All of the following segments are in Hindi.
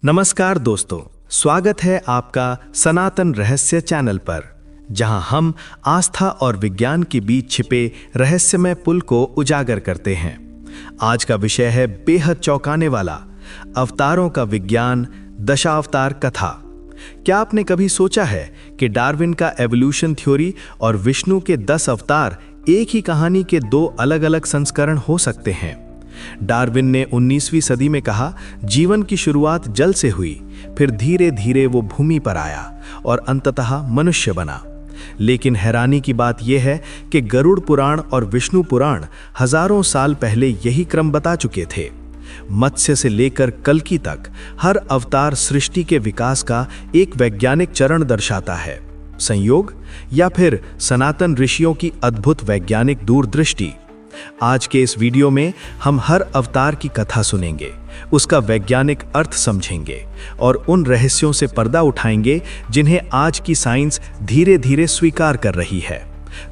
नमस्कार दोस्तों, स्वागत है आपका सनातन रहस्य चैनल पर, जहां हम आस्था और विज्ञान के बीच छिपे रहस्यमय पुल को उजागर करते हैं। आज का विषय है बेहद चौंकाने वाला, अवतारों का विज्ञान, दशावतार कथा। क्या आपने कभी सोचा है कि डार्विन का एवोल्यूशन थ्योरी और विष्णु के 10 अवतार एक ही कहानी के 2 अलग-अलग संस्करण हो सकते हैं? डार्विन ने 19वीं सदी में कहा, जीवन की शुरुआत जल से हुई, फिर धीरे धीरे वो भूमि पर आया और अंततः मनुष्य बना। लेकिन हैरानी की बात यह है कि गरुड़ पुराण और विष्णु पुराण हजारों साल पहले यही क्रम बता चुके थे। मत्स्य से लेकर कल्कि तक हर अवतार सृष्टि के विकास का एक वैज्ञानिक चरण दर्शाता है। संयोग या फिर सनातन ऋषियों की अद्भुत वैज्ञानिक दूरदृष्टि? आज के इस वीडियो में हम हर अवतार की कथा सुनेंगे, उसका वैज्ञानिक अर्थ समझेंगे और उन रहस्यों से पर्दा उठाएंगे जिन्हें आज की साइंस धीरे धीरे स्वीकार कर रही है।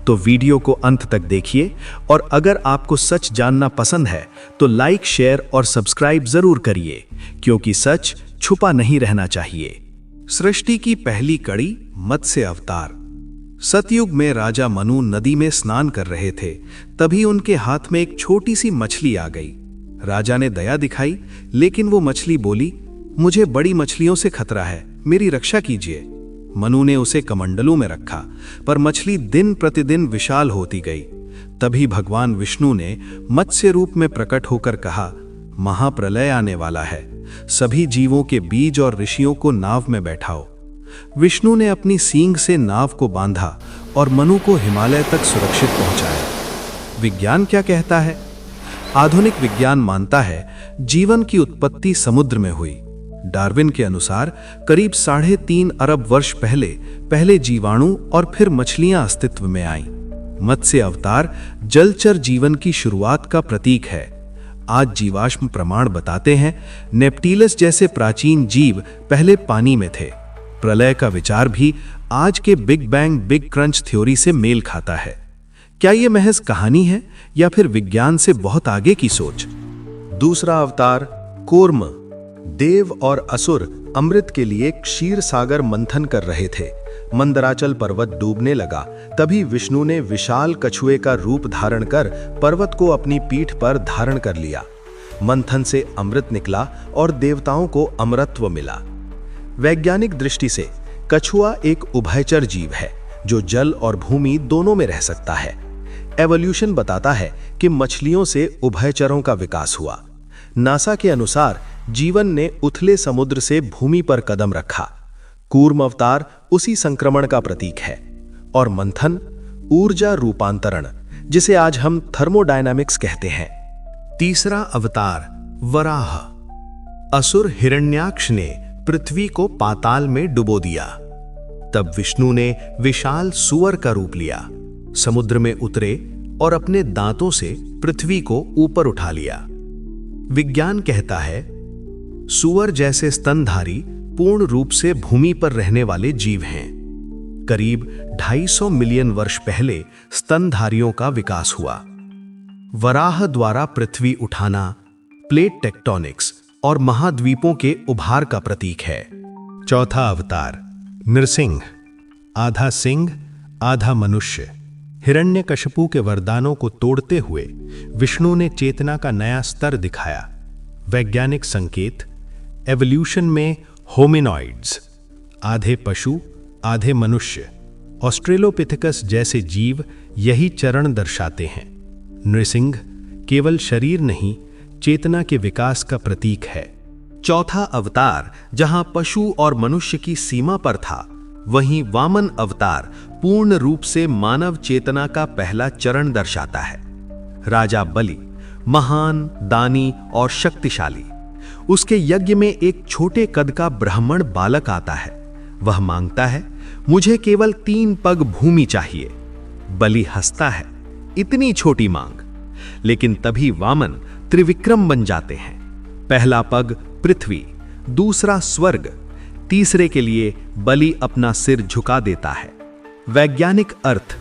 तो वीडियो को अंत तक देखिए और अगर आपको सच जानना पसंद है तो लाइक, शेयर और सब्सक्राइब जरूर करिए, क्योंकि सच छुपा नहीं रहना चाहिए। सृष्टि की पहली कड़ी, मत्स्य अवतार। सतयुग में राजा मनु नदी में स्नान कर रहे थे, तभी उनके हाथ में एक छोटी सी मछली आ गई। राजा ने दया दिखाई, लेकिन वो मछली बोली, मुझे बड़ी मछलियों से खतरा है, मेरी रक्षा कीजिए। मनु ने उसे कमंडलू में रखा, पर मछली दिन प्रतिदिन विशाल होती गई। तभी भगवान विष्णु ने मत्स्य रूप में प्रकट होकर कहा, महाप्रलय आने वाला है, सभी जीवों के बीज और ऋषियों को नाव में बैठाओ। विष्णु ने अपनी सींग से नाव को बांधा और मनु को हिमालय तक सुरक्षित पहुंचाया। विज्ञान क्या कहता है? आधुनिक विज्ञान मानता है जीवन की उत्पत्ति समुद्र में हुई। डार्विन के अनुसार करीब 3.5 अरब वर्ष पहले जीवाणु और फिर मछलियां अस्तित्व में आईं। मत्स्य अवतार जलचर जीवन की शुरुआत का प्रतीक है। आज जीवाश्म प्रमाण बताते हैं नेप्टिलस जैसे प्राचीन जीव पहले पानी में थे। प्रलय का विचार भी आज के big bang big crunch theory से मेल खाता है। क्या यह महज कहानी है या फिर विज्ञान से बहुत आगे की सोच? दूसरा अवतार, कूर्म। देव और असुर अमृत के लिए क्षीर सागर मंथन कर रहे थे। मंदराचल पर्वत डूबने लगा, तभी विष्णु ने विशाल कछुए का रूप धारण कर पर्वत को अपनी पीठ पर धारण कर लिया। मंथन से अमृत निकला और देवताओं को अमरत्व मिला। वैज्ञानिक दृष्टि से कछुआ एक उभयचर जीव है जो जल और भूमि दोनों में रह सकता है। एवोल्यूशन बताता है कि मछलियों से उभयचरों का विकास हुआ। नासा के अनुसार जीवन ने उथले समुद्र से भूमि पर कदम रखा। कूर्म अवतार उसी संक्रमण का प्रतीक है। और मंथन, ऊर्जा रूपांतरण, जिसे आज हम थर्मोडायनामिक्स कहते हैं। तीसरा अवतार, वराह। असुर हिरण्याक्ष ने पृथ्वी को पाताल में डुबो दिया। तब विष्णु ने विशाल सुअर का रूप लिया, समुद्र में उतरे और अपने दांतों से पृथ्वी को ऊपर उठा लिया। विज्ञान कहता है सुअर जैसे स्तनधारी पूर्ण रूप से भूमि पर रहने वाले जीव हैं। करीब 250 मिलियन वर्ष पहले स्तनधारियों का विकास हुआ। वराह द्वारा पृथ्वी उठाना, प्लेट टेक्टोनिक्स और महाद्वीपों के उभार का प्रतीक है। चौथा अवतार, नृसिंह। आधा सिंह आधा मनुष्य। हिरण्यकशिपु के वरदानों को तोड़ते हुए विष्णु ने चेतना का नया स्तर दिखाया। वैज्ञानिक संकेत, एवोल्यूशन में होमिनॉइड्स, आधे पशु आधे मनुष्य, ऑस्ट्रेलोपिथेकस जैसे जीव यही चरण दर्शाते हैं। नृसिंह केवल शरीर नहीं, चेतना के विकास का प्रतीक है। चौथा अवतार जहां पशु और मनुष्य की सीमा पर था, वहीं वामन अवतार पूर्ण रूप से मानव चेतना का पहला चरण दर्शाता है। राजा बलि महान, दानी और शक्तिशाली। उसके यज्ञ में एक छोटे कद का ब्राह्मण बालक आता है। वह मांगता है, मुझे केवल 3 पग भूमि चाहिए। बलि हंसता है, इतनी छोटी मांग। लेकिन तभी वामन त्रिविक्रम बन जाते हैं। पहला पग पृथ्वी, दूसरा स्वर्ग, तीसरे के लिए बलि अपना सिर झुका देता है। वैज्ञानिक अर्थ,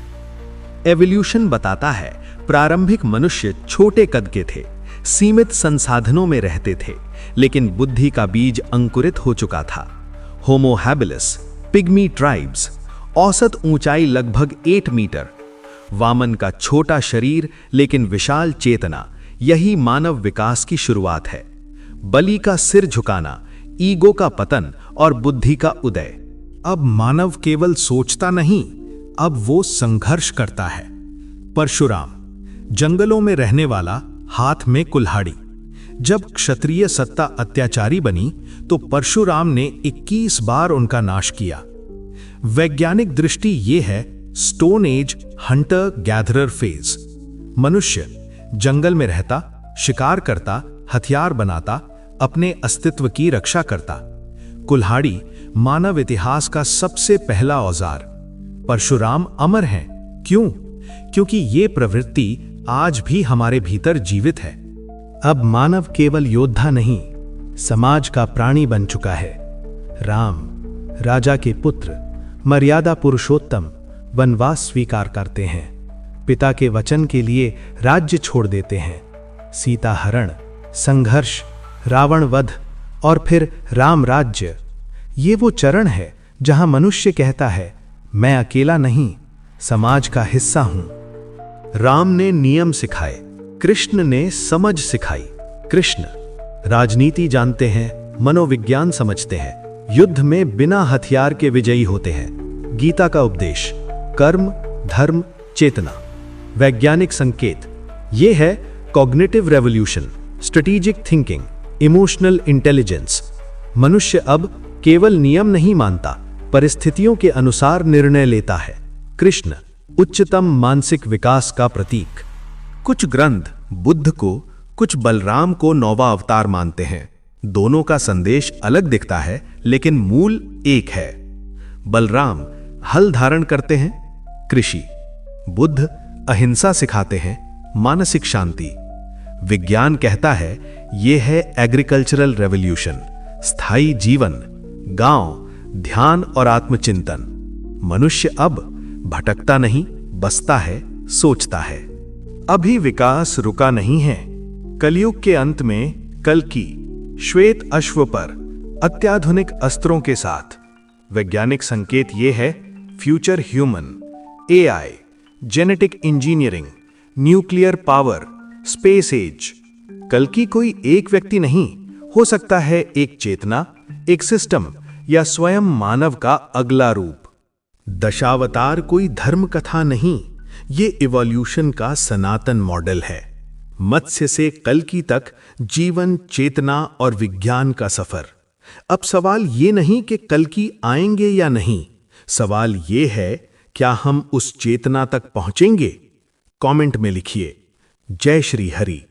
एवोल्यूशन बताता है प्रारंभिक मनुष्य छोटे कद के थे, सीमित संसाधनों में रहते थे, लेकिन बुद्धि का बीज अंकुरित हो चुका था। होमो हैबिलिस, पिग्मी ट्राइब्स, औसत ऊंचाई लगभग 8 मीटर। वामन का छोटा शरीर लेकिन विशाल चेतना, यही मानव विकास की शुरुआत है। बलि का सिर झुकाना, ईगो का पतन और बुद्धि का उदय। अब मानव केवल सोचता नहीं, अब वो संघर्ष करता है। परशुराम, जंगलों में रहने वाला, हाथ में कुल्हाड़ी। जब क्षत्रिय सत्ता अत्याचारी बनी तो परशुराम ने 21 बार उनका नाश किया। वैज्ञानिक दृष्टि ये है stone age Hunter gatherer phase. मनुष्य जंगल में रहता, शिकार करता, हथियार बनाता, अपने अस्तित्व की रक्षा करता। कुल्हाड़ी मानव इतिहास का सबसे पहला औजार। परशुराम अमर हैं। क्यों? क्योंकि ये प्रवृत्ति आज भी हमारे भीतर जीवित है। अब मानव केवल योद्धा नहीं, समाज का प्राणी बन चुका है। राम, राजा के पुत्र, मर्यादा पुरुषोत्तम, वनवास स्वीकार करते हैं। पिता के वचन के लिए राज्य छोड़ देते हैं। सीता हरण, संघर्ष, रावण वध और फिर राम राज्य। ये वो चरण है जहां मनुष्य कहता है, मैं अकेला नहीं, समाज का हिस्सा हूं। राम ने नियम सिखाए, कृष्ण ने समझ सिखाई। कृष्ण राजनीति जानते हैं, मनोविज्ञान समझते हैं, युद्ध में बिना हथियार के विजयी होते हैं। गीता का उपदेश, कर्म, धर्म, चेतना। वैज्ञानिक संकेत ये है cognitive revolution, strategic thinking, emotional intelligence. मनुष्य अब केवल नियम नहीं मानता, परिस्थितियों के अनुसार निर्णय लेता है। कृष्ण उच्चतम मानसिक विकास का प्रतीक। कुछ ग्रंथ बुद्ध को, कुछ बलराम को नौवा अवतार मानते हैं। दोनों का संदेश अलग दिखता है, लेकिन मूल एक है। बलराम हल धारण करते हैं, कृषि। बुद्ध अहिंसा सिखाते हैं, मानसिक शांति। विज्ञान कहता है यह है एग्रीकल्चरल रेवोल्यूशन, स्थायी जीवन, गांव, ध्यान और आत्मचिंतन। मनुष्य अब भटकता नहीं, बसता है, सोचता है। अभी विकास रुका नहीं है। कलयुग के अंत में कल्कि श्वेत अश्व पर अत्याधुनिक अस्त्रों के साथ। वैज्ञानिक संकेत ये है future human, AI, genetic engineering, nuclear power, space as. कल्कि कोई एक व्यक्ति नहीं, हो सकता है एक चेतना, एक सिस्टम या स्वयं मानव का अगला रूप। दशावतार कोई धर्म कथा नहीं, ये इवोल्यूशन का सनातन मॉडल है। मत्स्य से कल्कि तक जीवन, चेतना और विज्ञान का सफर। अब सवाल ये नहीं कि कल्कि आएंगे या नहीं, सवाल ये है क्या हम उस चेतना तक पहुंचेंगे? कमेंट में लिखिए। जय श्री हरि।